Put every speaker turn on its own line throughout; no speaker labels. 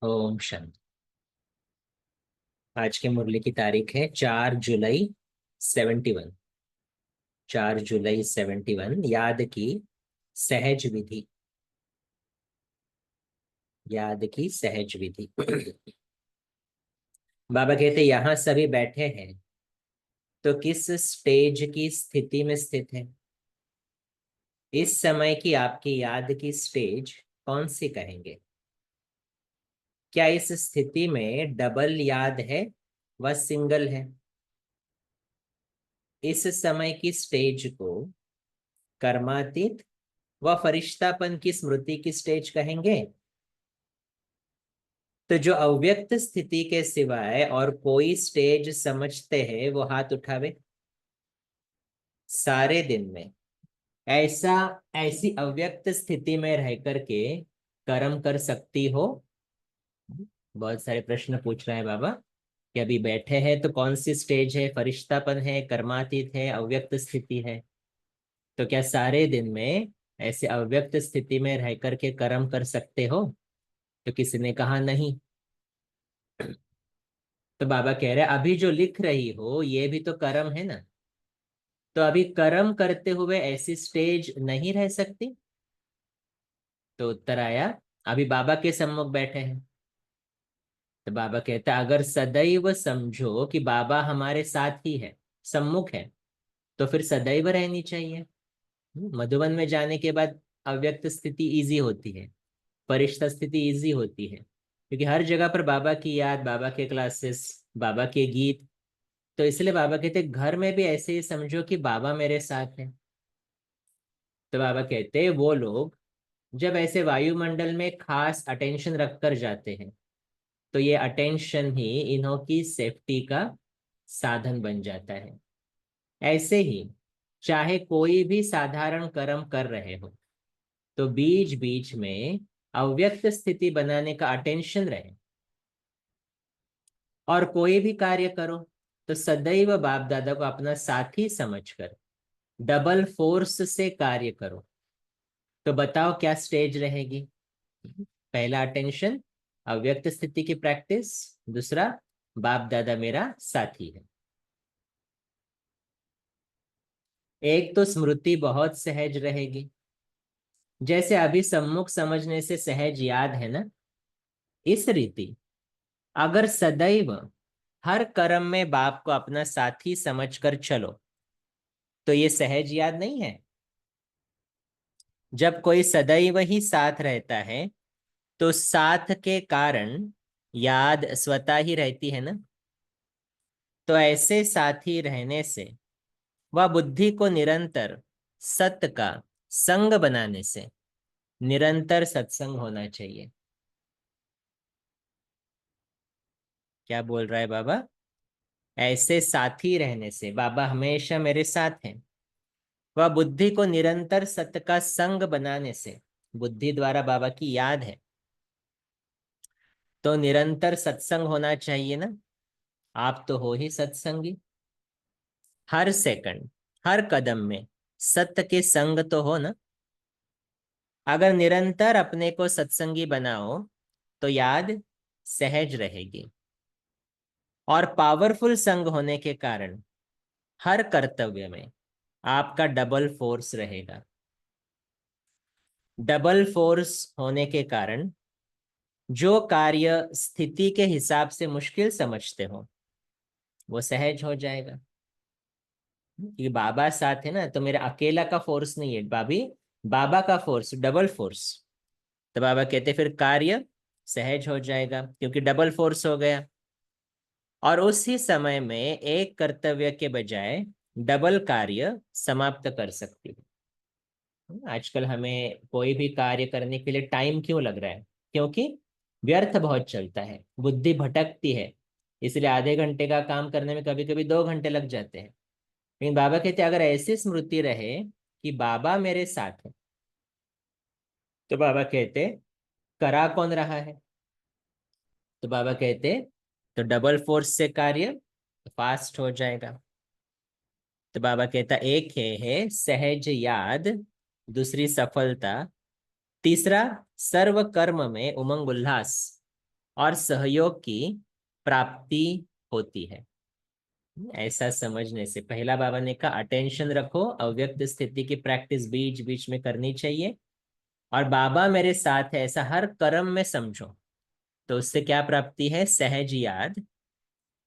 ओम शांति। आज के मुरली की तारीख है 4 जुलाई 71। 4 जुलाई 71 याद की सहज विधि। याद की सहज विधि। बाबा कहते यहाँ सभी बैठे हैं तो किस स्टेज की स्थिति में स्थित है। इस समय की आपकी याद की स्टेज कौन सी कहेंगे। क्या इस स्थिति में डबल याद है व सिंगल है। इस समय की स्टेज को कर्मातीत व फरिश्तापन की स्मृति की स्टेज कहेंगे। तो जो अव्यक्त स्थिति के सिवाय और कोई स्टेज समझते हैं वो हाथ उठावे। सारे दिन में ऐसा ऐसी अव्यक्त स्थिति में रह करके कर्म कर सकती हो। बहुत सारे प्रश्न पूछ रहे हैं बाबा कि अभी बैठे हैं तो कौन सी स्टेज है, फरिश्तापन है, कर्मातीत है, अव्यक्त स्थिति है। तो क्या सारे दिन में ऐसे अव्यक्त स्थिति में रह करके कर्म कर सकते हो। तो किसी ने कहा नहीं। तो बाबा कह रहे अभी जो लिख रही हो ये भी तो कर्म है ना। तो अभी कर्म करते हुए ऐसी स्टेज नहीं रह सकती। तो उत्तर आया अभी बाबा के सम्मुख बैठे हैं। तो बाबा कहता अगर सदैव समझो कि बाबा हमारे साथ ही है, सम्मुख है, तो फिर सदैव रहनी चाहिए। मधुबन में जाने के बाद अव्यक्त स्थिति इजी होती है, परिष्ठ स्थिति इजी होती है, क्योंकि हर जगह पर बाबा की याद, बाबा के क्लासेस, बाबा के गीत। तो इसलिए बाबा कहते घर में भी ऐसे ही समझो कि बाबा मेरे साथ है। तो बाबा कहते वो लोग जब ऐसे वायुमंडल में खास अटेंशन रखकर जाते हैं तो ये अटेंशन ही इन्हों की सेफ्टी का साधन बन जाता है। ऐसे ही चाहे कोई भी साधारण कर्म कर रहे हो तो बीच बीच में अव्यक्त स्थिति बनाने का अटेंशन रहे। और कोई भी कार्य करो तो सदैव बाप दादा को अपना साथी समझकर डबल फोर्स से कार्य करो। तो बताओ क्या स्टेज रहेगी। पहला अटेंशन, अव्यक्त स्थिति की प्रैक्टिस। दूसरा, बाप दादा मेरा साथी है। एक तो स्मृति बहुत सहज रहेगी, जैसे अभी सम्मुख समझने से सहज याद है ना। इस रीति अगर सदैव हर कर्म में बाप को अपना साथी समझकर चलो तो ये सहज याद नहीं है। जब कोई सदैव ही साथ रहता है तो साथ के कारण याद स्वतः ही रहती है ना। तो ऐसे साथी रहने से वह बुद्धि को निरंतर सत्य का संग बनाने से, निरंतर सत्संग होना चाहिए। क्या बोल रहा है बाबा। ऐसे साथी रहने से, बाबा हमेशा मेरे साथ हैं, वह बुद्धि को निरंतर सत्य का संग बनाने से, बुद्धि द्वारा बाबा की याद है, तो निरंतर सत्संग होना चाहिए ना। आप तो हो ही सत्संगी। हर सेकंड, हर कदम में सत्य के संग तो हो ना। अगर निरंतर अपने को सत्संगी बनाओ तो याद सहज रहेगी। और पावरफुल संग होने के कारण हर कर्तव्य में आपका डबल फोर्स रहेगा। डबल फोर्स होने के कारण जो कार्य स्थिति के हिसाब से मुश्किल समझते हो वो सहज हो जाएगा। क्योंकि बाबा साथ है ना, तो मेरा अकेला का फोर्स नहीं है भाभी, बाबा का फोर्स, डबल फोर्स। तो बाबा कहते फिर कार्य सहज हो जाएगा क्योंकि डबल फोर्स हो गया। और उसी समय में एक कर्तव्य के बजाय डबल कार्य समाप्त कर सकती है। आजकल हमें कोई भी कार्य करने के लिए टाइम क्यों लग रहा है, क्योंकि व्यर्थ बहुत चलता है, बुद्धि भटकती है। इसलिए आधे घंटे का काम करने में कभी कभी 2 घंटे लग जाते हैं। लेकिन बाबा कहते अगर ऐसी स्मृति रहे कि बाबा मेरे साथ है, तो बाबा कहते करा कौन रहा है। तो बाबा कहते तो डबल फोर्स से कार्य फास्ट हो जाएगा। तो बाबा कहता एक है सहज याद, दूसरी सफलता, तीसरा सर्व कर्म में उमंग उल्लास, और सहयोग की प्राप्ति होती है। ऐसा समझने से पहला बाबा ने कहा अटेंशन रखो, अव्यक्त स्थिति की प्रैक्टिस बीच बीच में करनी चाहिए, और बाबा मेरे साथ है ऐसा हर कर्म में समझो। तो उससे क्या प्राप्ति है? सहज याद,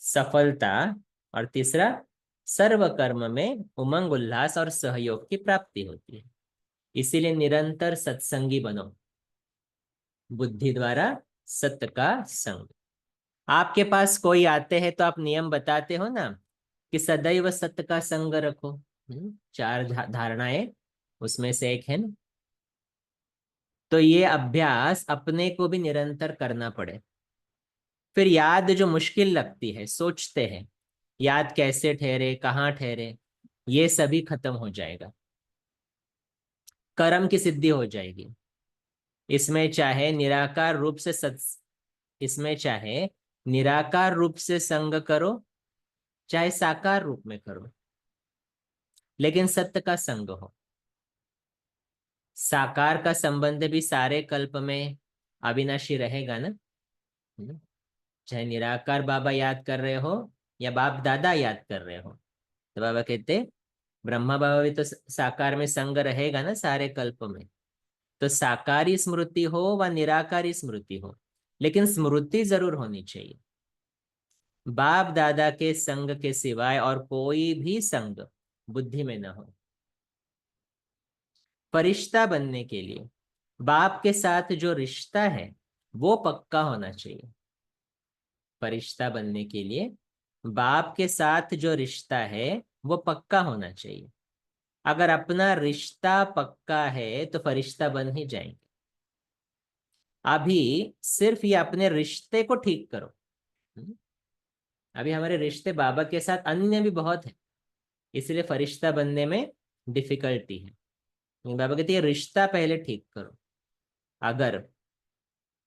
सफलता, और तीसरा सर्व कर्म में उमंग उल्लास और सहयोग की प्राप्ति होती है। इसीलिए निरंतर सत्संगी बनो, बुद्धि द्वारा सत्य का संग। आपके पास कोई आते हैं तो आप नियम बताते हो ना कि सदैव सत्य का संग रखो। चार धारणाएं उसमें से एक है ना। तो ये अभ्यास अपने को भी निरंतर करना पड़े। फिर याद जो मुश्किल लगती है, सोचते हैं याद कैसे ठहरे, कहाँ ठहरे, ये सभी खत्म हो जाएगा, कर्म की सिद्धि हो जाएगी। इसमें चाहे निराकार रूप से इसमें चाहे निराकार रूप से संग करो, चाहे साकार रूप में करो, लेकिन सत्य का संग हो। साकार का संबंध भी सारे कल्प में अविनाशी रहेगा ना। हम्म। चाहे निराकार बाबा याद कर रहे हो या बाप दादा याद कर रहे हो, तो बाबा कहते ब्रह्मा बाबा भी तो साकार में संग रहेगा ना सारे कल्प में। तो साकारी स्मृति हो व निराकारी स्मृति हो, लेकिन स्मृति जरूर होनी चाहिए। बाप दादा के संग के सिवाय और कोई भी संग बुद्धि में न हो। फरिश्ता बनने के लिए बाप के साथ जो रिश्ता है वो पक्का होना चाहिए। फरिश्ता बनने के लिए बाप के साथ जो रिश्ता है वो पक्का होना चाहिए। अगर अपना रिश्ता पक्का है तो फरिश्ता बन ही जाएंगे। अभी सिर्फ ये अपने रिश्ते को ठीक करो। अभी हमारे रिश्ते बाबा के साथ अन्य भी बहुत है, इसलिए फरिश्ता बनने में डिफिकल्टी है। बाबा कहते हैं रिश्ता पहले ठीक करो। अगर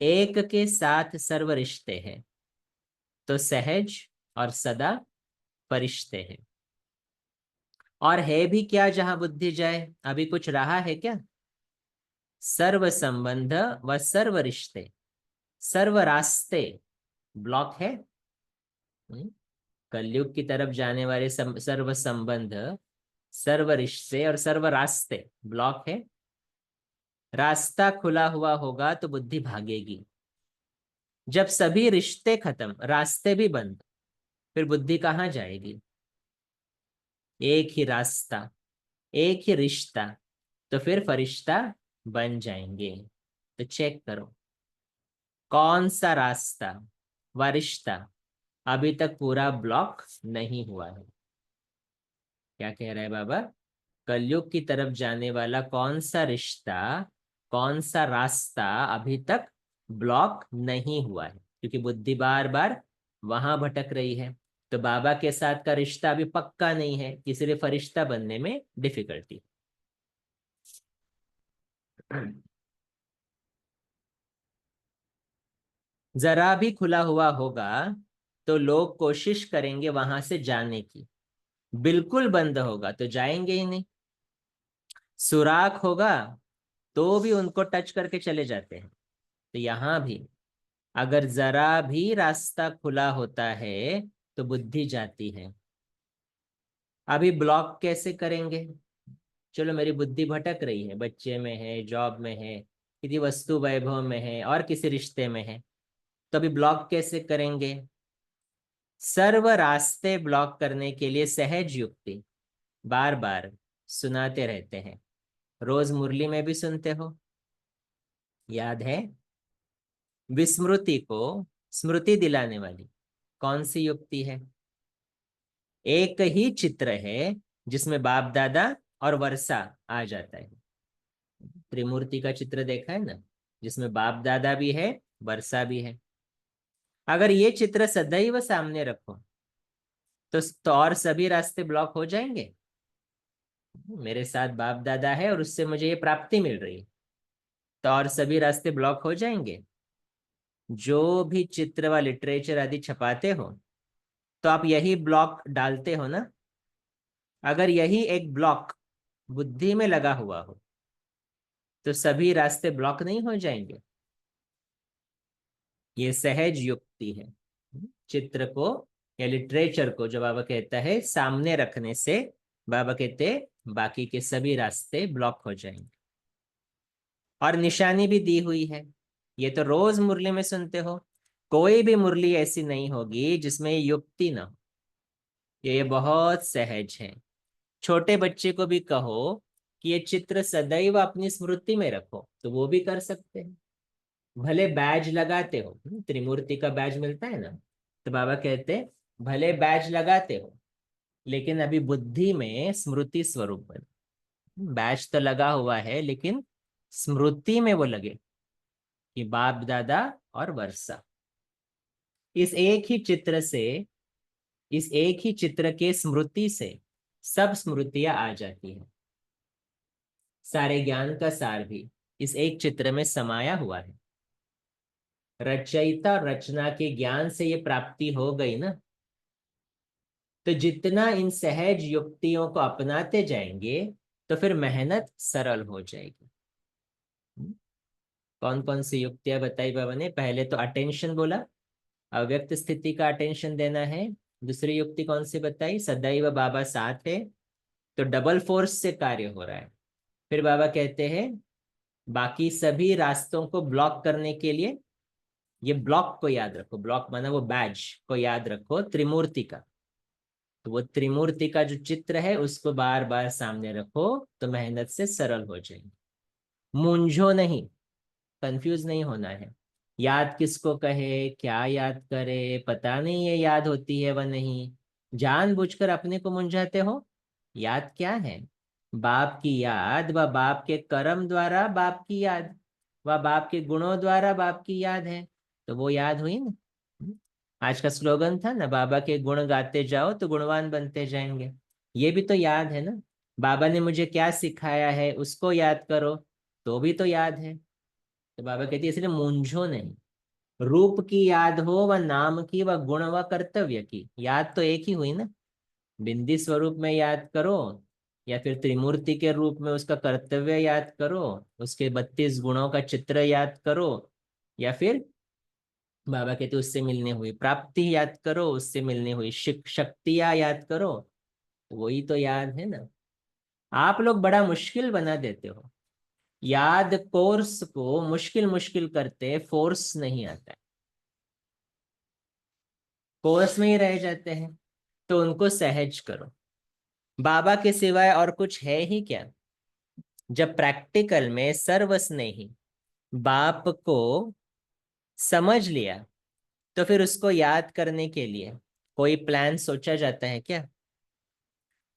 एक के साथ सर्व रिश्ते हैं तो सहज और सदा फरिश्ते हैं। और है भी क्या जहां बुद्धि जाए? अभी कुछ रहा है क्या? सर्व संबंध व सर्व रिश्ते, सर्व रास्ते ब्लॉक है। कलयुग की तरफ जाने वाले सर्व संबंध, सर्व रिश्ते और सर्व रास्ते ब्लॉक है। रास्ता खुला हुआ होगा तो बुद्धि भागेगी। जब सभी रिश्ते खत्म, रास्ते भी बंद, फिर बुद्धि कहाँ जाएगी? एक ही रास्ता, एक ही रिश्ता, तो फिर फरिश्ता बन जाएंगे। तो चेक करो कौन सा रास्ता व रिश्ता अभी तक पूरा ब्लॉक नहीं हुआ है। क्या कह रहा है बाबा? कलयुग की तरफ जाने वाला कौन सा रिश्ता, कौन सा रास्ता अभी तक ब्लॉक नहीं हुआ है? क्योंकि बुद्धि बार बार वहां भटक रही है। तो बाबा के साथ का रिश्ता अभी पक्का नहीं है, इसलिए फरिश्ता बनने में डिफिकल्टी। जरा भी खुला हुआ होगा तो लोग कोशिश करेंगे वहां से जाने की। बिल्कुल बंद होगा तो जाएंगे ही नहीं। सुराख होगा तो भी उनको टच करके चले जाते हैं। तो यहां भी अगर जरा भी रास्ता खुला होता है तो बुद्धि जाती है। अभी ब्लॉक कैसे करेंगे? चलो मेरी बुद्धि भटक रही है, बच्चे में है, जॉब में है, किसी वस्तु वैभव में है, और किसी रिश्ते में है, तो अभी ब्लॉक कैसे करेंगे? सर्व रास्ते ब्लॉक करने के लिए सहज युक्ति बार बार सुनाते रहते हैं। रोज मुरली में भी सुनते हो, याद है? विस्मृति को स्मृति दिलाने वाली कौन सी युक्ति है? एक ही चित्र है जिसमें बाप दादा और वर्षा आ जाता है। त्रिमूर्ति का चित्र देखा है ना, जिसमें बाप दादा भी है, वर्षा भी है। अगर ये चित्र सदैव सामने रखो तो और सभी रास्ते ब्लॉक हो जाएंगे। मेरे साथ बाप दादा है और उससे मुझे ये प्राप्ति मिल रही है, तो और सभी रास्ते ब्लॉक हो जाएंगे। जो भी चित्र व लिटरेचर आदि छपाते हो तो आप यही ब्लॉक डालते हो ना। अगर यही एक ब्लॉक बुद्धि में लगा हुआ हो तो सभी रास्ते ब्लॉक नहीं हो जाएंगे। ये सहज युक्ति है। चित्र को या लिटरेचर को जो बाबा कहता है सामने रखने से बाबा कहते बाकी के सभी रास्ते ब्लॉक हो जाएंगे। और निशानी भी दी हुई है, ये तो रोज मुरली में सुनते हो। कोई भी मुरली ऐसी नहीं होगी जिसमें ये युक्ति ना हो। ये बहुत सहज है। छोटे बच्चे को भी कहो कि ये चित्र सदैव अपनी स्मृति में रखो तो वो भी कर सकते हैं। भले बैज लगाते हो, त्रिमूर्ति का बैज मिलता है ना, तो बाबा कहते भले बैज लगाते हो लेकिन अभी बुद्धि में स्मृति स्वरूप बनो। बैज तो लगा हुआ है लेकिन स्मृति में वो लगे कि बाप दादा और वर्षा। इस एक ही चित्र से, इस एक ही चित्र के स्मृति से सब स्मृतियां आ जाती हैं। सारे ज्ञान का सार भी इस एक चित्र में समाया हुआ है। रचयिता और रचना के ज्ञान से ये प्राप्ति हो गई ना, तो जितना इन सहज युक्तियों को अपनाते जाएंगे तो फिर मेहनत सरल हो जाएगी। कौन कौन सी युक्तियां बताई बाबा ने? पहले तो अटेंशन बोला, अव्यक्त स्थिति का अटेंशन देना है। दूसरी युक्ति कौन सी बताई? सदैव बाबा साथ है, तो डबल फोर्स से कार्य हो रहा है। फिर बाबा कहते हैं बाकी सभी रास्तों को ब्लॉक करने के लिए ये ब्लॉक को याद रखो। ब्लॉक माना वो बैज को याद रखो, त्रिमूर्ति का। तो वो त्रिमूर्ति का जो चित्र है उसको बार बार सामने रखो तो मेहनत से सरल हो जाएगी। मूंझो नहीं, कंफ्यूज नहीं होना है। याद किसको कहे, क्या याद करे, पता नहीं ये याद होती है व नहीं। जानबूझकर अपने को मुंझाते हो। याद क्या है? बाप की याद व बाप के कर्म द्वारा बाप की याद व बाप के गुणों द्वारा बाप की याद है, तो वो याद हुई ना। आज का स्लोगन था ना, बाबा के गुण गाते जाओ तो गुणवान बनते जाएंगे। ये भी तो याद है ना। बाबा ने मुझे क्या सिखाया है उसको याद करो तो भी तो याद है। तो बाबा कहती है इसलिए मूंझो नहीं। रूप की याद हो व नाम की व गुण व कर्तव्य की याद तो एक ही हुई ना। बिंदी स्वरूप में याद करो या फिर त्रिमूर्ति के रूप में उसका कर्तव्य याद करो, उसके 32 गुणों का चित्र याद करो, या फिर बाबा कहते उससे मिलने हुई प्राप्ति याद करो, उससे मिलने हुई शक्तियां याद करो, वही तो याद है ना। आप लोग बड़ा मुश्किल बना देते हो। याद कोर्स को मुश्किल मुश्किल करते, फोर्स नहीं आता है, कोर्स में ही रह जाते हैं। तो उनको सहज करो। बाबा के सिवाय और कुछ है ही क्या? जब प्रैक्टिकल में सर्वस्नेही बाप को समझ लिया तो फिर उसको याद करने के लिए कोई प्लान सोचा जाता है क्या?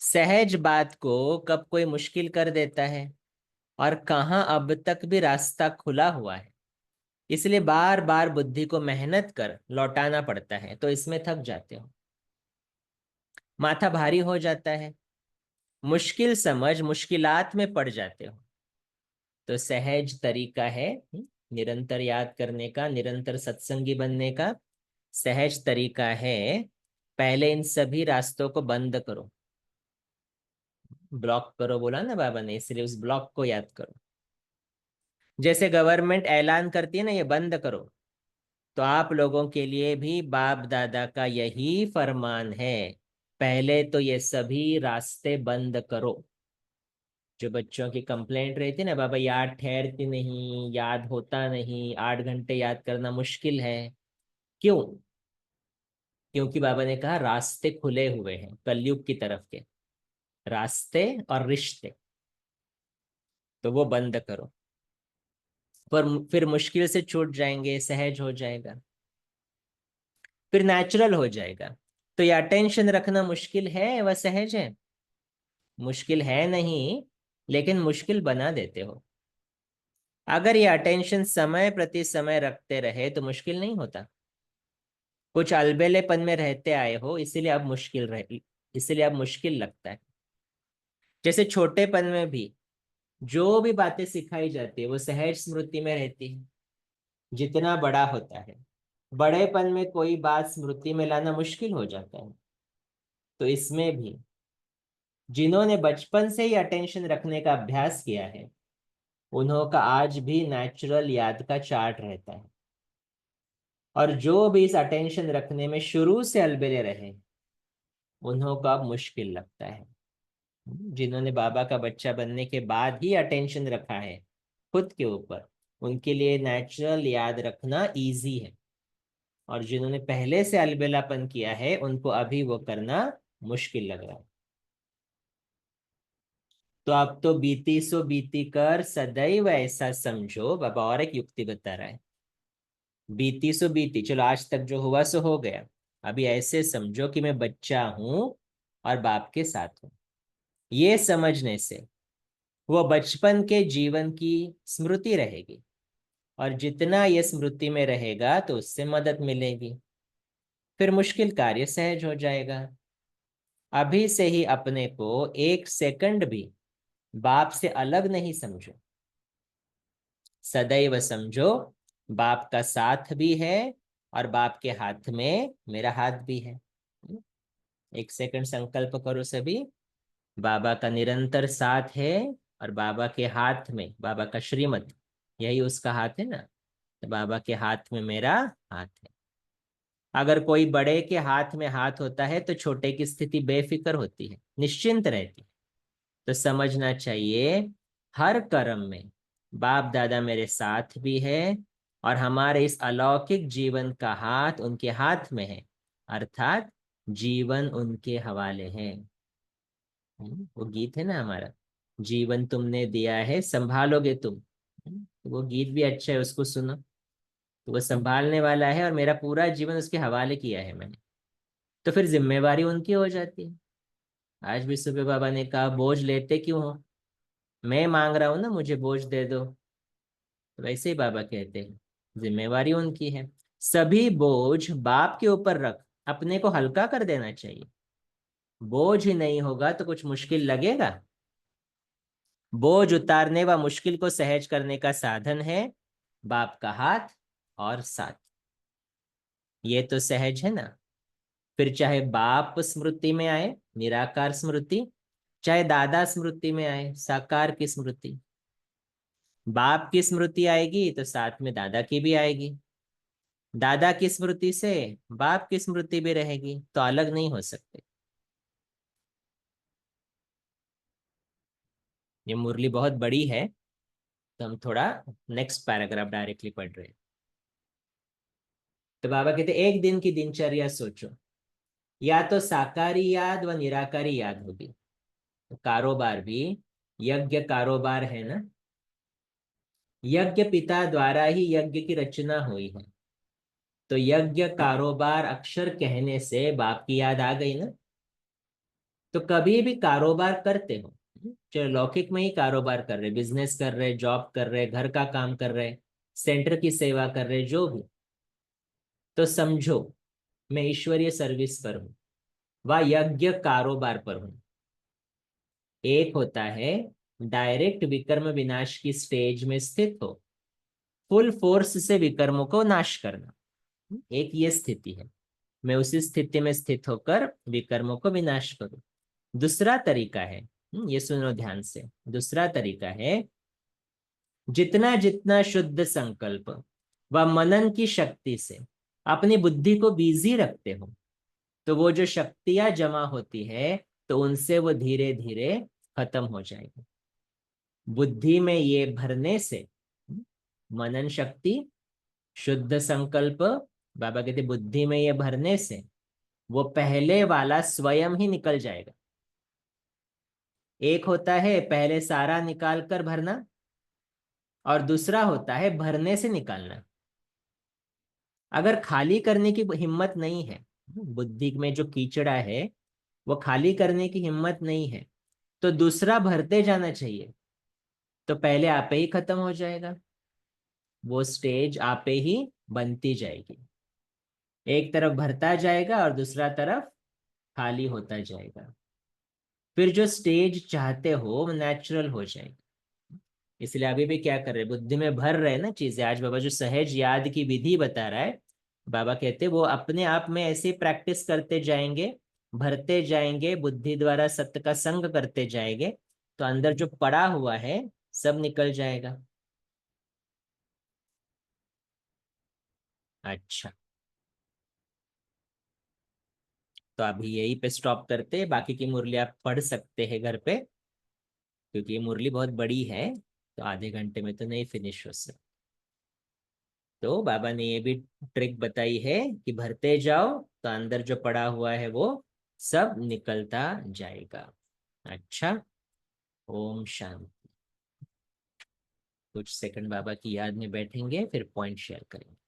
सहज बात को कब कोई मुश्किल कर देता है, और कहाँ अब तक भी रास्ता खुला हुआ है। इसलिए बार बार बुद्धि को मेहनत कर लौटाना पड़ता है, तो इसमें थक जाते हो, माथा भारी हो जाता है, मुश्किल समझ मुश्किलात में पड़ जाते हो। तो सहज तरीका है निरंतर याद करने का, निरंतर सत्संगी बनने का। सहज तरीका है पहले इन सभी रास्तों को बंद करो। ब्लॉक करो बोला ना बाबा ने, इसलिए उस ब्लॉक को याद करो। जैसे गवर्नमेंट ऐलान करती है ना ये बंद करो, तो आप लोगों के लिए भी बाप दादा का यही फरमान है, पहले तो ये सभी रास्ते बंद करो। जो बच्चों की कंप्लेंट रहती है ना, बाबा याद ठहरती नहीं, याद होता नहीं, 8 घंटे याद करना मुश्किल है। क्यों? क्योंकि बाबा ने कहा रास्ते खुले हुए हैं कलयुग की तरफ के, रास्ते और रिश्ते, तो वो बंद करो। पर फिर मुश्किल से छूट जाएंगे, सहज हो जाएगा, फिर नेचुरल हो जाएगा। तो ये अटेंशन रखना मुश्किल है वह सहज है? मुश्किल है नहीं, लेकिन मुश्किल बना देते हो। अगर ये अटेंशन समय प्रति समय रखते रहे तो मुश्किल नहीं होता। कुछ अलबेलेपन में रहते आए हो इसीलिए अब मुश्किल रहे, इसीलिए अब मुश्किल लगता है। जैसे छोटेपन में भी जो भी बातें सिखाई जाती है वो सहज स्मृति में रहती है। जितना बड़ा होता है, बड़ेपन में कोई बात स्मृति में लाना मुश्किल हो जाता है। तो इसमें भी जिन्होंने बचपन से ही अटेंशन रखने का अभ्यास किया है उन्हों का आज भी नेचुरल याद का चार्ट रहता है। और जो भी इस अटेंशन रखने में शुरू से अलबेले रहे, उन्हों को अब मुश्किल लगता है। जिन्होंने बाबा का बच्चा बनने के बाद ही अटेंशन रखा है खुद के ऊपर, उनके लिए नेचुरल याद रखना इजी है। और जिन्होंने पहले से अलबेलापन किया है, उनको अभी वो करना मुश्किल लग रहा है। तो अब तो बीती सो बीती कर सदैव ऐसा समझो, बाबा और एक युक्ति बता रहा है। बीती सो बीती, चलो आज तक जो हुआ सो हो गया। अभी ऐसे समझो कि मैं बच्चा हूं और बाप के साथ हूं। ये समझने से वो बचपन के जीवन की स्मृति रहेगी, और जितना ये स्मृति में रहेगा तो उससे मदद मिलेगी, फिर मुश्किल कार्य सहज हो जाएगा। अभी से ही अपने को एक सेकंड भी बाप से अलग नहीं समझो। सदैव समझो बाप का साथ भी है, और बाप के हाथ में मेरा हाथ भी है। एक सेकंड संकल्प करो सभी, बाबा का निरंतर साथ है, और बाबा के हाथ में बाबा का श्रीमत, यही उसका हाथ है ना, तो बाबा के हाथ में मेरा हाथ है। अगर कोई बड़े के हाथ में हाथ होता है तो छोटे की स्थिति बेफिक्र होती है, निश्चिंत रहती है। तो समझना चाहिए हर कर्म में बाप दादा मेरे साथ भी है, और हमारे इस अलौकिक जीवन का हाथ उनके हाथ में है, अर्थात जीवन उनके हवाले है। वो गीत है ना हमारा, जीवन तुमने दिया है संभालोगे तुम। तो वो गीत भी अच्छा है, उसको सुनो। तो वो संभालने वाला है, और मेरा पूरा जीवन उसके हवाले किया है मैंने। तो फिर जिम्मेवारी उनकी हो जाती है। आज भी सुबह बाबा ने कहा, बोझ लेते क्यों हो, मैं मांग रहा हूं ना, मुझे बोझ दे दो। तो वैसे ही बाबा कहते हैं, जिम्मेवारी उनकी है। सभी बोझ बाप के ऊपर रख अपने को हल्का कर देना चाहिए। बोझ ही नहीं होगा तो कुछ मुश्किल लगेगा? बोझ उतारने व मुश्किल को सहज करने का साधन है बाप का हाथ और साथ। ये तो सहज है ना। फिर चाहे बाप स्मृति में आए, निराकार स्मृति, चाहे दादा स्मृति में आए, साकार की स्मृति। बाप की स्मृति आएगी तो साथ में दादा की भी आएगी, दादा की स्मृति से बाप की स्मृति भी रहेगी, तो अलग नहीं हो सकते। ये मुरली बहुत बड़ी है, तो हम थोड़ा नेक्स्ट पैराग्राफ डायरेक्टली पढ़ रहे हैं। तो बाबा कहते एक दिन की दिनचर्या सोचो, या तो साकारी याद व निराकारी याद होगी। तो कारोबार भी यज्ञ कारोबार है ना। यज्ञ पिता द्वारा ही यज्ञ की रचना हुई है, तो यज्ञ कारोबार अक्षर कहने से बाप की याद आ गई ना। तो कभी भी कारोबार करते हो, चाहे लौकिक में ही कारोबार कर रहे, बिजनेस कर रहे, जॉब कर रहे, घर का काम कर रहे, सेंटर की सेवा कर रहे, जो भी, तो समझो मैं ईश्वरीय सर्विस पर हूँ व यज्ञ कारोबार पर हूँ। एक होता है डायरेक्ट विकर्म विनाश की स्टेज में स्थित हो, फुल फोर्स से विकर्मों को नाश करना, एक ये स्थिति है। मैं उसी स्थिति में स्थित होकर विकर्मों को विनाश करूं। दूसरा तरीका है, ये सुनो ध्यान से, दूसरा तरीका है, जितना जितना शुद्ध संकल्प व मनन की शक्ति से अपनी बुद्धि को बिजी रखते हो, तो वो जो शक्तियां जमा होती है, तो उनसे वो धीरे धीरे खत्म हो जाएगी। बुद्धि में ये भरने से, मनन शक्ति, शुद्ध संकल्प, बाबा कहते बुद्धि में ये भरने से वो पहले वाला स्वयं ही निकल जाएगा। एक होता है पहले सारा निकाल कर भरना, और दूसरा होता है भरने से निकालना। अगर खाली करने की हिम्मत नहीं है, बुद्धि में जो कीचड़ा है वो खाली करने की हिम्मत नहीं है, तो दूसरा भरते जाना चाहिए, तो पहले आपे ही खत्म हो जाएगा। वो स्टेज आपे ही बनती जाएगी। एक तरफ भरता जाएगा और दूसरा तरफ खाली होता जाएगा। फिर जो स्टेज चाहते हो वो नेचुरल हो जाएगी। इसलिए अभी भी क्या कर रहे, बुद्धि में भर रहे हैं ना चीजें। आज बाबा जो सहज याद की विधि बता रहा है, बाबा कहते वो अपने आप में ऐसे प्रैक्टिस करते जाएंगे, भरते जाएंगे, बुद्धि द्वारा सत्य का संग करते जाएंगे, तो अंदर जो पड़ा हुआ है सब निकल जाएगा। अच्छा, तो अभी यहीं पे स्टॉप करते हैं, बाकी की मुरली आप पढ़ सकते हैं घर पे, क्योंकि ये मुरली बहुत बड़ी है, तो आधे घंटे में तो नहीं फिनिश हो सकती। तो बाबा ने ये भी ट्रिक बताई है कि भरते जाओ तो अंदर जो पड़ा हुआ है वो सब निकलता जाएगा। अच्छा, ओम शांति। कुछ सेकंड बाबा की याद में बैठेंगे, फिर पॉइंट शेयर करेंगे।